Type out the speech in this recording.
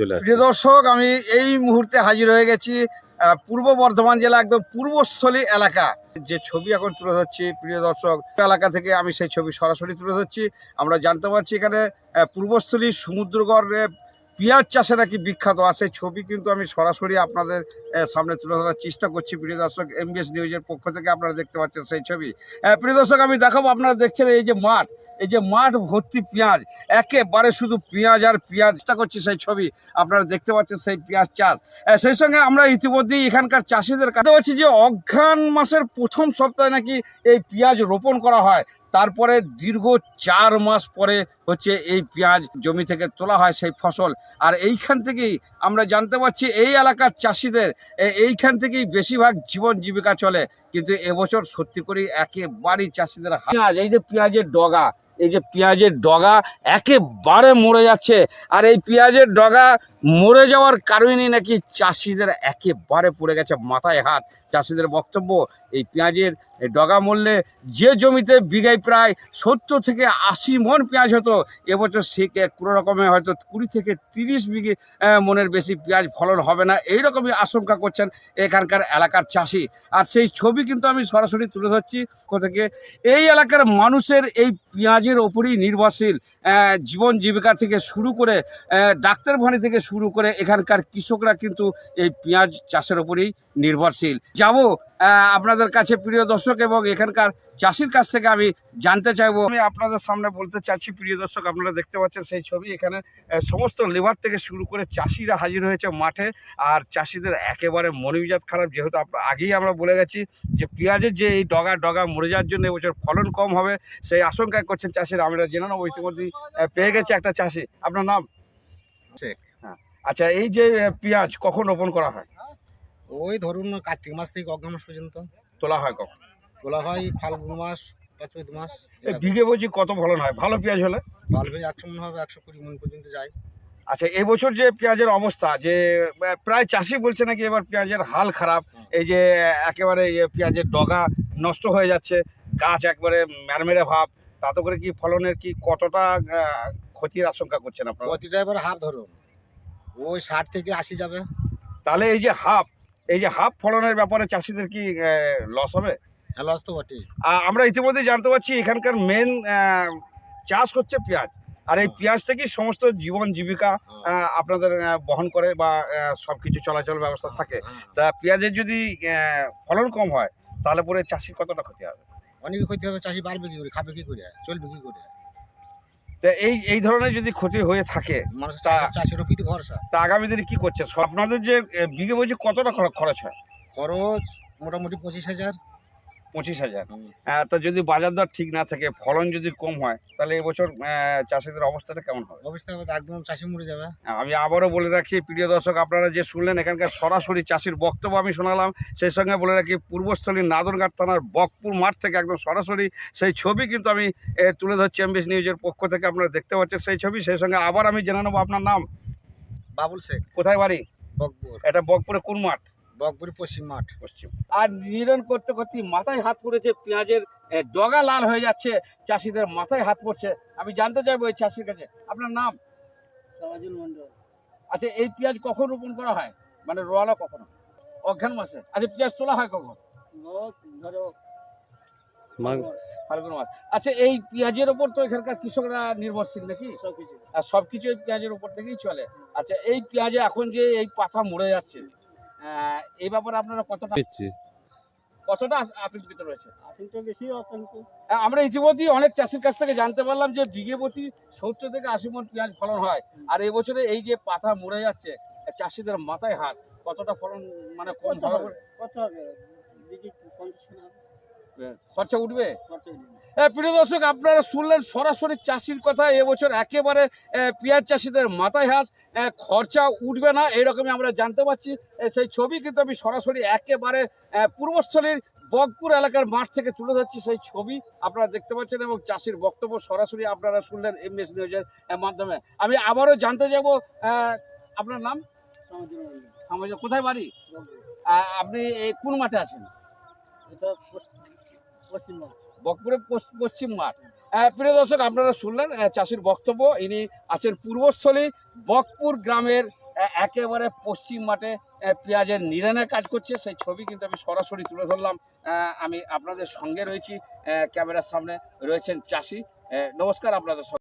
চলে আসছে। প্রিয় দর্শক, আমি এই মুহূর্তে হাজির হয়ে গেছি পূর্ব বর্ধমান জেলা একদম পূর্বস্থলী এলাকা। যে ছবি এখন তুলে ধরছি প্রিয় দর্শক, এলাকা থেকে আমি সেই ছবি সরাসরি তুলে ধরছি। আমরা জানতে পারছি এখানে পূর্বস্থলী সমুদ্রগড়ে পেঁয়াজ চাষে নাকি বিখ্যাত, আর সেই ছবি কিন্তু আমি সরাসরি আপনাদের সামনে তুলে ধরার চেষ্টা করছি প্রিয় দর্শক। এমবিএস নিউজের পক্ষ থেকে আপনারা দেখতে পাচ্ছেন সেই ছবি। প্রিয় দর্শক, আমি দেখাবো, আপনারা দেখছেন এই যে মাঠ, এই যে মাঠ ভর্তি পেঁয়াজ, একেবারে শুধু পেঁয়াজ আর পেঁয়াজ। চেষ্টা করছি সেই ছবি আপনারা দেখতে পাচ্ছেন, সেই পেঁয়াজ চাষ। সেই সঙ্গে আমরা ইতিমধ্যেই এখানকার চাষিদের কাছে পাচ্ছি যে অঘ্রাণ মাসের প্রথম সপ্তাহে নাকি এই পেঁয়াজ রোপণ করা হয়, তারপরে দীর্ঘ 4 মাস পরে হচ্ছে এই পেঁয়াজ জমি থেকে তোলা হয় সেই ফসল। আর এইখান থেকেই আমরা জানতে পারছি এই এলাকার চাষিদের এইখান থেকেই বেশিরভাগ জীবন জীবিকা চলে। কিন্তু এবছর সত্যি করে একেবারেই চাষিদের পেঁয়াজ, এই যে পেঁয়াজের ডগা, এই যে পেঁয়াজের ডগা একেবারে মরে যাচ্ছে। আর এই পেঁয়াজের ডগা মরে যাওয়ার কারণেই নাকি চাষিদের একেবারে পড়ে গেছে মাথায় হাত। চাষিদের বক্তব্য, এই পেঁয়াজের ডগা মরলে যে জমিতে বিঘায় প্রায় 70 থেকে 80 মন পেঁয়াজ হতো, এবছর সে কোনো রকমে হয়তো 20 থেকে 30 বিঘে মনের বেশি পেঁয়াজ ফলন হবে না, এইরকমই আশঙ্কা করছেন এখানকার এলাকার চাষি। আর সেই ছবি কিন্তু আমি সরাসরি তুলে ধরছি থেকে। এই এলাকার মানুষের এই পেঁয়াজের ওপরই নির্ভরশীল, জীবন জীবিকা থেকে শুরু করে ডাক্তার ভাড়ি থেকে শুরু করে এখানকার কৃষকরা কিন্তু এই পেঁয়াজ চাষের ওপরই নির্ভরশীল। যাব আপনাদের কাছে প্রিয় দর্শক, এবং এখানকার চাষির কাছ থেকে আমি জানতে চাইবো। আমি আপনাদের সামনে বলতে চাচ্ছি প্রিয় দর্শক, আপনারা দেখতে পাচ্ছেন সেই ছবি। এখানে সমস্ত লেবার থেকে শুরু করে চাষিরা হাজির হয়েছে মাঠে। আর চাষিদের একেবারে মনোমেজাজ খারাপ, যেহেতু আগেই আমরা বলে গেছি যে পেঁয়াজের যে এই ডগা মরে যাওয়ার জন্য এবছর ফলন কম হবে, সেই আশঙ্কায় করছেন চাষিরা। আমরা জেনে নেবো, ইতিমধ্যেই পেয়ে গেছে একটা চাষি। আপনার নাম? হ্যাঁ, আচ্ছা, এই যে পেঁয়াজ কখন রোপণ করা হয়? ওই ধরুন কার্তিক মাস থেকে অগ্রহায়ণ মাস পর্যন্ত তোলা হয় কখন? তোলা হয় ফাল্গুন মাস বা চৈত মাস। বিঘে বলছি কত ফলন হয় ভালো পেঁয়াজ হলে? ভালো পেঁয়াজ 100 মন হবে, 120 মন পর্যন্ত যায়। আচ্ছা, এবছর যে পেঁয়াজের অবস্থা, যে প্রায় চাষি বলছে নাকি এবার পেঁয়াজের হাল খারাপ, এই যে একেবারে পেঁয়াজের ডগা নষ্ট হয়ে যাচ্ছে, গাছ একবারে ম্যারমেরে ভাব, তাতে করে কি ফলনের কি কতটা ক্ষতির আশঙ্কা করছেন আপনারা? প্রতিটা এবার হাফ ধরুন ওই 60 থেকে 80 যাবে। তাহলে এই যে হাফ ফলনের ব্যাপারে চাষিদের কি লস হবে? হ্যাঁ, লস তো বটেই। আমরা ইতিমধ্যে জানতে পারছি এখানকার মেন চাষ হচ্ছে পেঁয়াজ, আর এই পেঁয়াজ থেকেই সমস্ত জীবন জীবিকা আপনাদের বহন করে বা সব কিছু চলাচল ব্যবস্থা থাকে। তা পেঁয়াজের যদি ফলন কম হয়, তাহলে পরে চাষির কতটা ক্ষতি হবে? অনেক ক্ষতি হবে, চাষি বাড়বে কি করে, খাবে কি করে, চলবে কি করে? তা এই ধরনের যদি ক্ষতি হয়ে থাকে, মানুষ তা- চাষির উপরই ভরসা। তা আগামী দিনে কি করছে আপনাদের? যে বিঘে বলছি কতটা খরচ হয়? খরচ মোটামুটি 25,000। 25,000। তা যদি বাজার দর ঠিক না থাকে, ফলন যদি কম হয়, তাহলে এবছর চাষিদের অবস্থাটা কেমন হবে? অবস্থা হবে তো একদম চাষি মরে যাবে। আমি আবারও বলে রাখি প্রিয় দর্শক, আপনারা যে শুনলেন এখানকার সরাসরি চাষির বক্তব্য আমি শোনালাম। সেই সঙ্গে বলে রাখি পূর্বস্থলীর নাদনঘাট থানার বকপুর মাঠ থেকে একদম সরাসরি সেই ছবি কিন্তু আমি তুলে ধরছি এমবিএস নিউজের পক্ষ থেকে। আপনারা দেখতে পাচ্ছেন সেই ছবি। সেই সঙ্গে আবার আমি জেনে নেবো আপনার নাম? বাবুল শেখ, কোথায় বাড়ি? বকপুর। এটা বকপুরে কোন মাঠ? বকপুরি পশ্চিম মাঠ। পশ্চিম। আর নিরন করতে করতে মাথায় হাত পড়েছে, পেঁয়াজের ডগা লাল হয়ে যাচ্ছে, চাষিদের মাথায় হাত পড়ছে। আমি জানতে চাইবো এই চাষির কাছে, আপনার নাম? সমাজুল মন্ডল। আচ্ছা, এই পেঁয়াজ কখন রোপণ করা হয়, মানে রোয়ালা কখন? অঘ্রাণ মাসে। আচ্ছা, পেঁয়াজ তোলা হয় কখন? ধরো ফাল্গুন মাস। আচ্ছা, এই পেঁয়াজের ওপর তো এখানকার কৃষকরা নির্ভরশীল নাকি? সবকিছু আর সবকিছু এই পেঁয়াজের উপর থেকেই চলে। আচ্ছা, এই পেঁয়াজে এখন যে এই পাতা মরে যাচ্ছে, এই ব্যাপারে আপনারা কতটা আতঙ্কিত রয়েছে? আতঙ্ক বেশি আতঙ্ক। আমরা ইতিমধ্যেই অনেক চাষির কাছ থেকে জানতে পারলাম যে বিঘে প্রতি 70 থেকে 80 মন পেঁয়াজ ফলন হয়, আর এবছরে এই যে পাতা মরে যাচ্ছে, চাষিদের মাথায় হাত। কতটা ফলন মানে কম হবে? কত হবে? দিকে 50 টাকা হবে। খরচা উঠবে? খরচা নেই। প্রিয় দর্শক, আপনারা শুনলেন সরাসরি চাষির কথা। এবছর একেবারে পেঁয়াজ চাষিদের মাথায় হাত, খরচা উঠবে না, এরকমই আমরা জানতে পারছি। সেই ছবি কিন্তু আমি সরাসরি একেবারে পূর্বস্থলীর বকপুর এলাকার মাঠ থেকে তুলে ধরছি সেই ছবি আপনারা দেখতে পাচ্ছেন, এবং চাষির বক্তব্য সরাসরি আপনারা শুনলেন এমবিএস নিউজের মাধ্যমে। আমি আবারও জানতে যাব আপনার নাম? সমাজুল মন্ডল। আমাদের কোথায় বাড়ি? আপনি এই কোন মাঠে আছেন? এটা পশ্চিম মাঠ। বকপুরের পশ্চিম মাঠ। প্রিয় দর্শক, আপনারা শুনলেন চাষির বক্তব্য। ইনি আছেন পূর্বস্থলী বকপুর গ্রামের একেবারে পশ্চিম মাঠে পেঁয়াজের নিড়ানে কাজ করছে, সেই ছবি কিন্তু আমি সরাসরি তুলে ধরলাম। আমি আপনাদের সঙ্গে রয়েছি, ক্যামেরার সামনে রয়েছেন চাষি। নমস্কার আপনাদের সঙ্গে।